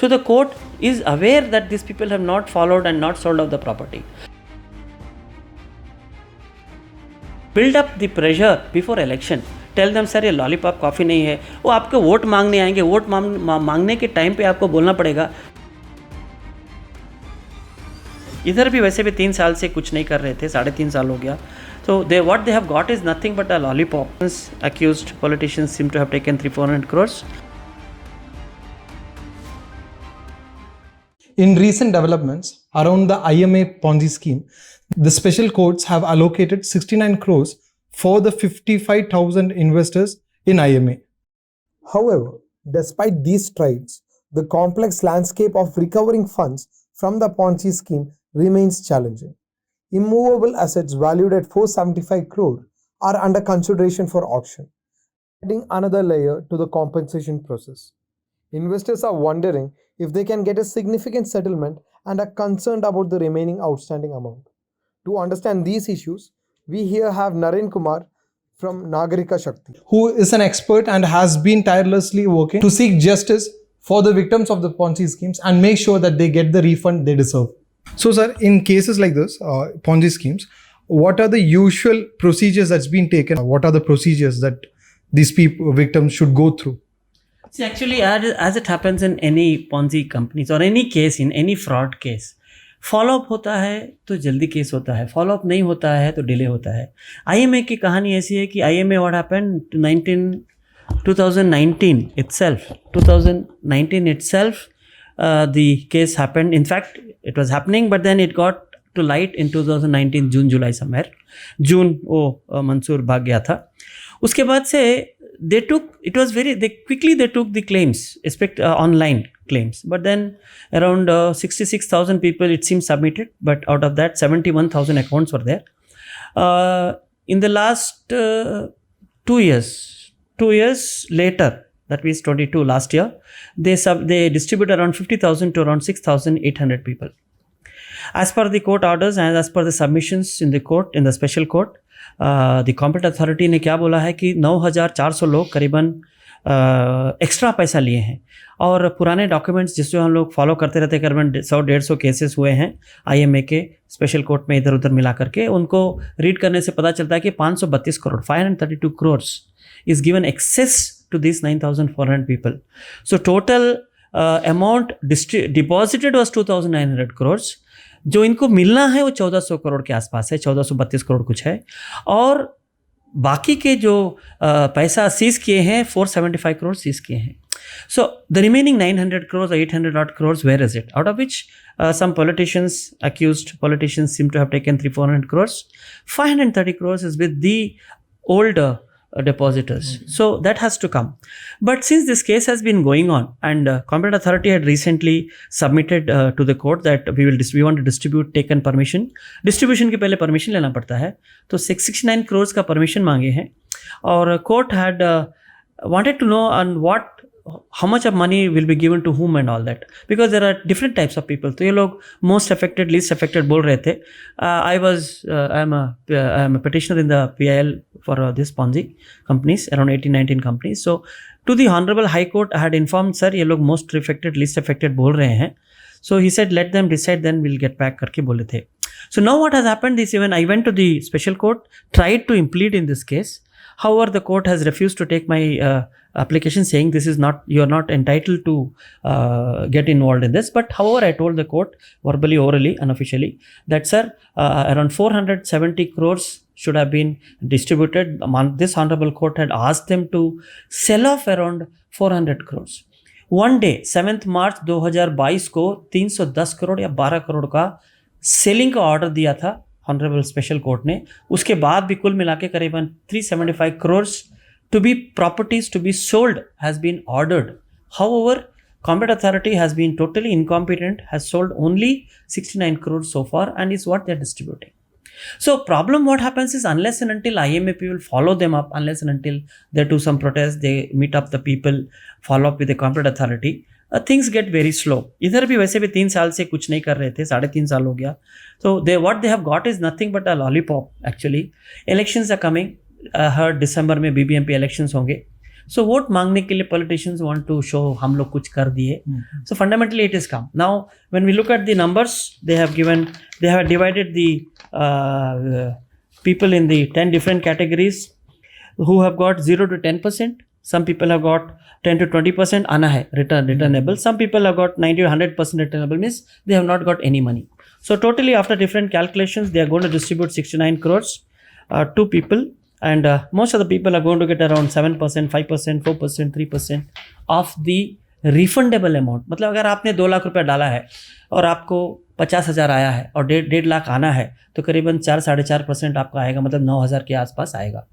So the court is aware that these people have not followed and not sold off the property. Build up the pressure before election. Tell them sir ये lollipop coffee नहीं है, वो आपको vote मांगने आएंगे, vote मांगने के time पे आपको बोलना पड़ेगा। इधर भी वैसे भी 3 साल से कुछ नहीं कर रहे थे, 3.5 साल हो गया। So what they have got is nothing but a lollipop. Accused politicians seem to have taken 300-400 crores. In recent developments around the IMA Ponzi scheme, the special courts have allocated 69 crores for the 55,000 investors in IMA. However, despite these strides, the complex landscape of recovering funds from the Ponzi scheme remains challenging. Immovable assets valued at 475 crore are under consideration for auction, adding another layer to the compensation process. Investors are wondering if they can get a significant settlement and are concerned about the remaining outstanding amount. To understand these issues, we here have Naren Kumar from Nagarika Shakti, who is an expert and has been tirelessly working to seek justice for the victims of the Ponzi schemes and make sure that they get the refund they deserve. So, sir, in cases like this, Ponzi schemes, what are the usual procedures that's been taken? What are the procedures that these victims should go through? See, actually, as it happens in any Ponzi companies or any case, in any fraud case, follow up होता है तो जल्दी case होता है, follow up नहीं होता है तो डिले होता है। IMA की कहानी ऐसी है कि IMA what happened 2019 itself, the case happened. In fact, it was happening, but then it got to light in 2019 June July somewhere. June वो मंसूर भाग गया था। उसके बाद से they took the claims, online claims, but then around 66,000 people it seems submitted, but out of that 71,000 accounts were there. In the last 2 years later, that means 22 last year, they distributed around 50,000 to around 6,800 people. As per the court orders and as per the submissions in the court, in the special court, the competent authority ने क्या बोला है कि 9,400 लोग करीबन extra पैसा लिए हैं और पुराने डॉक्यूमेंट्स जिससे हम लोग फॉलो करते रहते करीबन 100-150 केसेस हुए हैं IMA के स्पेशल कोर्ट में इधर उधर मिला करके, उनको रीड करने से पता चलता है कि 532 crore 532 crores is given excess to these 9,400 people. So total amount deposited was 2,900 crores. जो इनको मिलना है वो 1,400 करोड़ के आसपास है, 1,432 करोड़ कुछ है, और बाकी के जो पैसा सीज किए हैं 475 करोड़ सीज किए हैं. So the remaining 900 crores or 800 odd crores, where is it? Out of which some accused politicians seem to have taken 300-400 crores. 530 crores is with the older depositors. So that has to come. But since this case has been going on and competent authority had recently submitted to the court that we want to distribute taken permission. Distribution के पहले permission लेना पड़ता है, तो 669 crores का permission मांगे हैं, और court had wanted to know on how much of money will be given to whom and all that, because there are different types of people. तो ये लोग most affected, least affected बोल रहे थे. I am a petitioner in the PIL for this Ponzi companies, around 18-19 companies. So to the Honorable High Court I had informed, sir ये लोग most affected, least affected बोल रहे हैं. So he said let them decide, then we'll get back करके बोले थे. So now what has happened is, even I went to the special court, tried to implead in this case. However, the court has refused to take my application, saying this is not, you are not entitled to get involved in this. But however, I told the court verbally, orally, unofficially that sir, around 470 crores should have been distributed. This honorable court had asked them to sell off around 400 crores. One day 7th March 2022 को 310 करोड़ या 12 करोड़ का selling का order दिया था honourable special court ने. उसके बाद भी कुल मिला के करीबन 375 crores to be properties to be sold has been ordered. However, competent authority has been totally incompetent, has sold only 69 crores so far, and is what they are distributing. So problem what happens is, unless and until IMA people follow them up, unless and until they do some protest, they meet up the people, follow up with the competent authority, things get very slow. इधर भी वैसे भी 3 साल से कुछ नहीं कर रहे थे, 3.5 साल हो गया. So what they have got is nothing but a lollipop actually. Elections are coming. Heard December में BBMP elections होंगे. सो वोट मांगने के लिए पॉलिटिशियंस वांट टू शो हम लोग कुछ कर दिए. So fundamentally it is come. Now when we look at the numbers, they have divided the people in the 10 different categories who have got 0 to 10%. Some people have got 10 to 20% आना है returnable. Some people have got 90 to 100% returnable, means they have not got any money. So totally after different calculations, they are going to distribute 69 crores to people, and most of the people are going to get around 7%, 5%, 4%, 3% of the refundable amount. मतलब अगर आपने 2 लाख रुपया डाला है और आपको 50,000 आया है और 1.5 लाख आना है, तो करीबन 4-4.5% आपका आएगा, मतलब 9,000 के आसपास आएगा.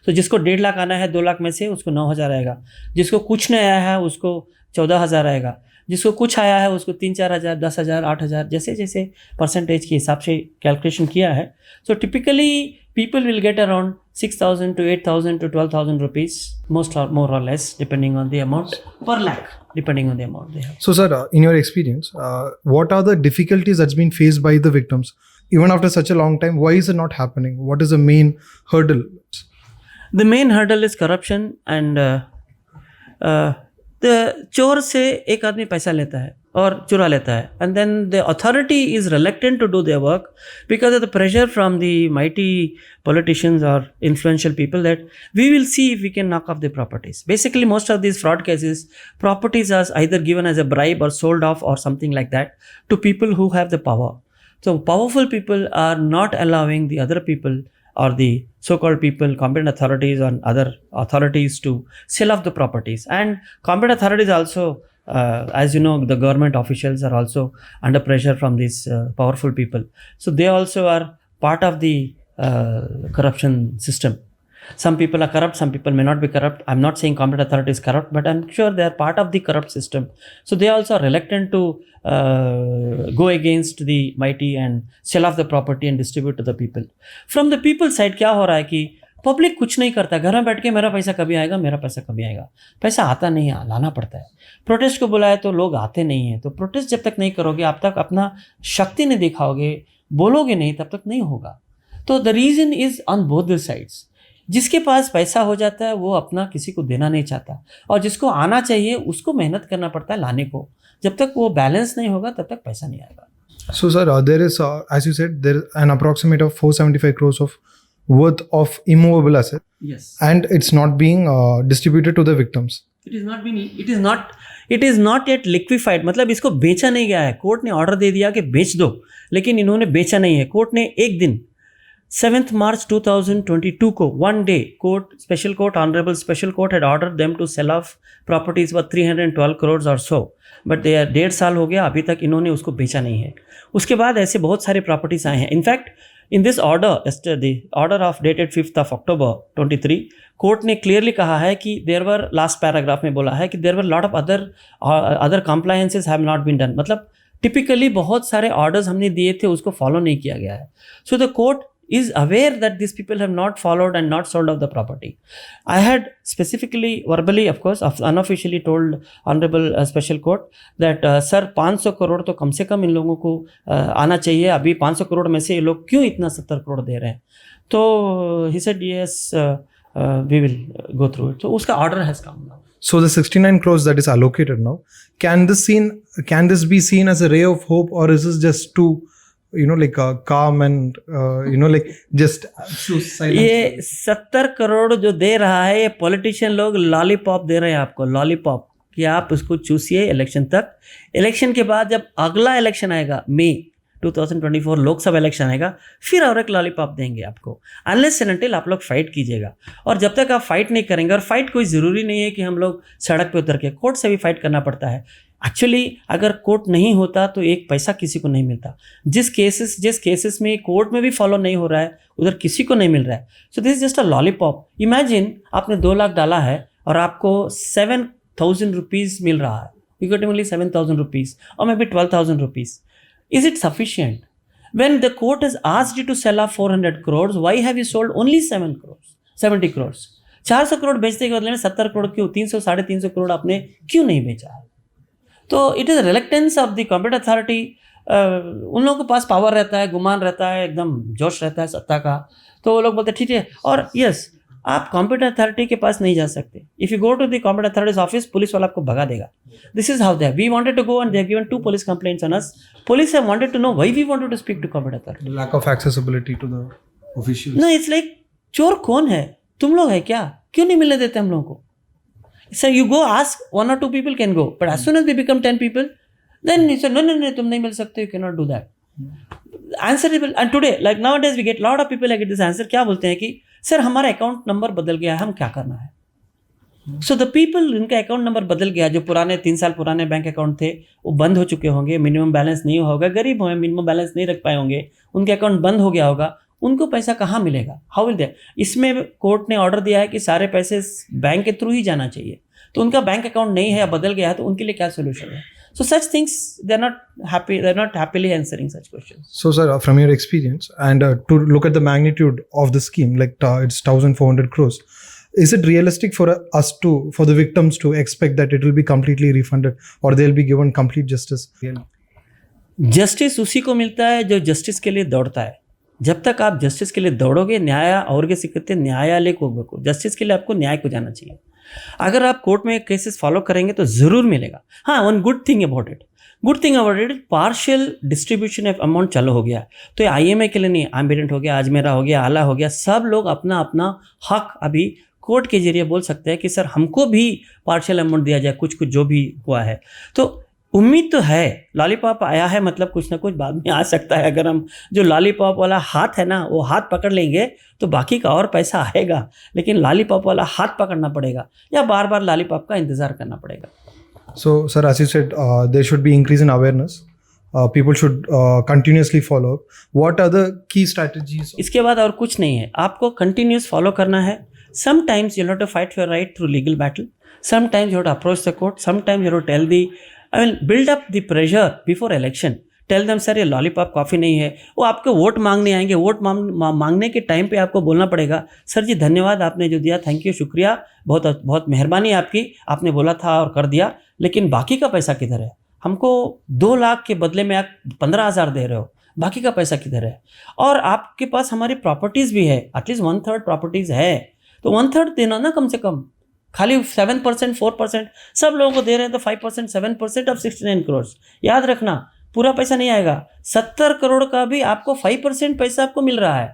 तो जिसको 1.5 लाख आना है 2 लाख में से उसको 9,000 आएगा. जिसको कुछ नहीं आया है उसको 14,000 आएगा. जिसको कुछ आया है उसको 3-4 हज़ार, 10,000, 8,000, जैसे जैसे परसेंटेज के हिसाब से कैलकुलेशन किया है. So typically people will get around 6,000 to 8,000 to 12,000 rupees, more or less, depending on the amount per lakh, depending on the amount they have. So, sir, in your experience, what are the difficulties that's been faced by the victims? Even after such a long time, why is it not happening? What is the main hurdle? The main hurdle is corruption, and the चोर से एक आदमी पैसा लेता है और चुरा लेता है, and then the authority is reluctant to do their work because of the pressure from the mighty politicians or influential people that we will see if we can knock off the properties. Basically, most of these fraud cases, properties are either given as a bribe or sold off or something like that to people who have the power. So powerful people are not allowing the other people or the so-called people, competent authorities or other authorities to sell off the properties. And competent authorities also, as you know, the government officials are also under pressure from these powerful people. So they also are part of the corruption system. Some people are corrupt, some people may not be corrupt. I'm not saying competent authority is corrupt, but I'm sure they are part of the corrupt system. So they also are reluctant to go against the mighty and sell off the property and distribute to the people. From the people side क्या हो रहा है कि public कुछ नहीं करता, घर में बैठ के मेरा पैसा कभी आएगा, मेरा पैसा कभी आएगा. पैसा आता नहीं है, लाना पड़ता है. प्रोटेस्ट को बुलाए तो लोग आते नहीं हैं. तो प्रोटेस्ट जब तक नहीं करोगे, आप तक अपना शक्ति नहीं दिखाओगे, बोलोगे नहीं, तब तक नहीं होगा. तो the reason is on both the sides. जिसके पास पैसा हो जाता है वो अपना किसी को देना नहीं चाहता, और जिसको आना चाहिए उसको मेहनत करना पड़ता है लाने को. जब तक वो बैलेंस नहीं होगा तब तक पैसा नहीं आएगा. So, sir, there is, as you said, there is an approximate of 475 crores of worth of immovable asset. Yes. And it's not being distributed to the victims. It is not yet liquefied. मतलब इसको बेचा नहीं गया है. Court ने order दे दिया कि बेच दो, लेकिन इन्होंने बेचा नहीं है. कोर्ट ने एक दिन 7th March 2022 को, one day, special court, honorable special court had ordered them to sell off properties worth 312 crores or so. But they are 1.5 साल हो गया, अभी तक इन्होंने उसको बेचा नहीं है. उसके बाद ऐसे बहुत सारे प्रॉपर्टीज आए हैं. In fact in this order, yesterday, order of dated 5th of October 23, court ने क्लियरली कहा है कि देयर वर, लास्ट पैराग्राफ में बोला है कि there were lot of other compliances have not been done. मतलब टिपिकली बहुत सारे ऑर्डर्स हमने दिए थे, उसको फॉलो नहीं किया गया है. So the court is aware that these people have not followed and not sold off the property. I had specifically, verbally of course, unofficially told Honorable Special Court that sir 500 crore तो कम से कम इन लोगों को आना चाहिए. अभी 500 करोड़ में से ये लोग क्यों इतना 70 करोड़ दे रहे हैं? तो he said yes, we will go through it. So उसका order has come now. So the 69 crores that is allocated now, can this be seen as a ray of hope, or is this just too, like calm and like just silence? ये 70 करोड़ जो दे रहा है, ये politician लोग lollipop दे रहे हैं आपको, lollipop, कि आप उसको चूसिए इलेक्शन तक. इलेक्शन के बाद जब अगला इलेक्शन आएगा, मई 2024 लोकसभा इलेक्शन आएगा, फिर और एक लॉलीपॉप देंगे आपको. अनलेस एंड अनटिल आप लोग फाइट कीजिएगा. और जब तक आप फाइट नहीं करेंगे, और फाइट कोई ज़रूरी नहीं है कि हम लोग सड़क पे उतर के, कोर्ट से भी फाइट करना पड़ता है. एक्चुअली अगर कोर्ट नहीं होता तो एक पैसा किसी को नहीं मिलता. जिस केसेस में कोर्ट में भी फॉलो नहीं हो रहा है, उधर किसी को नहीं मिल रहा है. So this is just a lollipop. Imagine आपने 2 लाख डाला है और आपको 7,000 रुपीज़ मिल रहा है. यू गेट ओनली 7,000 रुपीज़ और may be 12,000 rupees. Is it sufficient? When the court has asked you to sell off 400 crores, why have you sold only 70 crores? 400 crore बेचने के बदले में 70 करोड़ क्यों, 300-350 करोड़ आपने क्यों नहीं बेचा है? तो it is reluctance of the competent authority. उन लोगों के पास पावर रहता है, गुमान रहता है, एकदम जोश रहता है सत्ता का, तो वो लोग बोलते हैं ठीक है. और यस, आप कॉम्पिटेंट अथॉरिटी के पास नहीं जा सकते. If you go to the competent authorities office, police वाला आपको भगा देगा. This is how they we wanted to go and they have given 2 police complaints on us. Police have wanted to know why we wanted to speak to competent authority. Lack of accessibility to the officials. No, it's like चोर कौन है? तुम लोग है क्या? क्यों नहीं मिलने देते हम लोगों को? So you go ask 1 or 2 people can go, but as soon as they become 10 people, then you say no, तुम नहीं मिल सकते, you cannot do that. Answerable. And today, like nowadays, we get a lot of people like this answer. क्या बोलते हैं कि sir हमारा account number बदल गया है, हम क्या करना है? सो द पीपल, इनका अकाउंट नंबर बदल गया, जो पुराने 3 साल पुराने बैंक अकाउंट थे वो बंद हो चुके होंगे, मिनिमम बैलेंस नहीं होगा, गरीब होंगे, मिनिमम बैलेंस नहीं रख पाए होंगे, उनके अकाउंट बंद हो गया होगा, उनको पैसा कहाँ मिलेगा? How will they? इसमें कोर्ट ने ऑर्डर दिया है कि सारे पैसे बैंक के थ्रू ही जाना चाहिए. तो उनका बैंक अकाउंट नहीं है या बदल गया है, तो उनके लिए क्या सोल्यूशन है? So such things, they're not happily answering such questions. So, sir, from your experience and to look at the magnitude of the scheme, like it's 1,400 crores, is it realistic for for the victims to expect that it will be completely refunded or they'll be given complete justice? Justice उसी को मिलता है जो justice के लिए दौड़ता है. जब तक आप जस्टिस के लिए दौड़ोगे, न्याय और के कहते हैं न्यायालय को, जस्टिस के लिए आपको न्याय को जाना चाहिए. अगर आप कोर्ट में केसेस फॉलो करेंगे तो ज़रूर मिलेगा. हाँ, one good thing about it, partial distribution of amount चालू हो गया. तो ये IMA के लिए नहीं, एम्बिडेंट हो गया, अजमेरा हो गया, आला हो गया, सब लोग अपना अपना हक अभी कोर्ट के जरिए बोल सकते हैं कि सर हमको भी पार्शियल अमाउंट दिया जाए, कुछ जो भी हुआ है. तो उम्मीद तो है, लॉलीपॉप आया है मतलब कुछ ना कुछ बाद में आ सकता है. अगर हम जो लॉलीपॉप वाला हाथ है ना, वो हाथ पकड़ लेंगे तो बाकी का और पैसा आएगा, लेकिन लॉलीपॉप वाला हाथ पकड़ना पड़ेगा या बार बार लॉलीपॉप का इंतज़ार करना पड़ेगा. So, sir, as you said, there should be increase in awareness. People should continuously follow up. What are the key strategies? इसके बाद और कुछ नहीं है, आपको कंटिन्यूस फॉलो करना है. Sometimes you have to fight for right through legal battle, sometimes you have to approach the court, sometimes you have to tell the, build up the pressure before election. Tell them sir ये lollipop coffee नहीं है. वो आपको vote मांगने आएंगे, vote मांगने के time पे आपको बोलना पड़ेगा, सर जी धन्यवाद आपने जो दिया, थैंक यू, शुक्रिया, बहुत बहुत मेहरबानी आपकी, आपने बोला था और कर दिया, लेकिन बाकी का पैसा किधर है? हमको 2 लाख के बदले में आप 15,000 दे रहे हो, बाकी का पैसा किधर है? और आपके पास हमारी प्रॉपर्टीज़ भी है, एटलीस्ट 1/3 प्रॉपर्टीज़ है, तो 1/3 देना ना कम से कम. खाली 7%, 4% सब लोगों को दे रहे हैं, तो 5%, 7% ऑफ 69 करोड़. याद रखना, पूरा पैसा नहीं आएगा. 70 करोड़ का भी आपको 5% पैसा आपको मिल रहा है,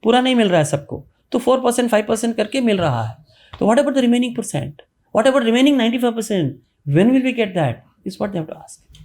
पूरा नहीं मिल रहा है सबको, तो 4%, 5% करके मिल रहा है. तो what about the remaining percent? What about remaining 95%? When will we get that? Is what they have to ask.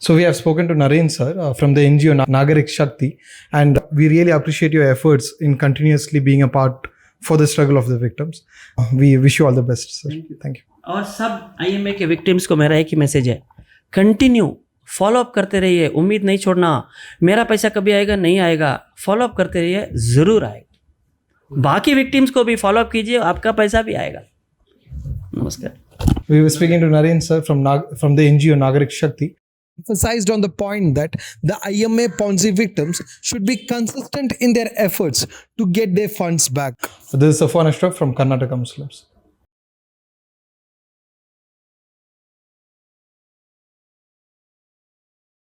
So we have spoken to Naren sir from the NGO Nagarik Shakti, and we really appreciate your efforts in continuously being a part for the struggle of the victims. We wish you all the best, sir. Thank you. और सब IMA के victims को मेरा एक ही message है, continue follow up करते रहिए, उम्मीद नहीं छोड़ना. मेरा पैसा कभी आएगा नहीं आएगा, फॉलो अप करते रहिए, ज़रूर आएगा. बाकी विक्टिम्स को भी फॉलो अप कीजिए, आपका पैसा भी आएगा. नमस्कार. We were speaking to Naren sir from the NGO Nagarik Shakti. Emphasized on the point that the IMA Ponzi victims should be consistent in their efforts to get their funds back. This is Safwan Ashraf from Karnataka Muslims.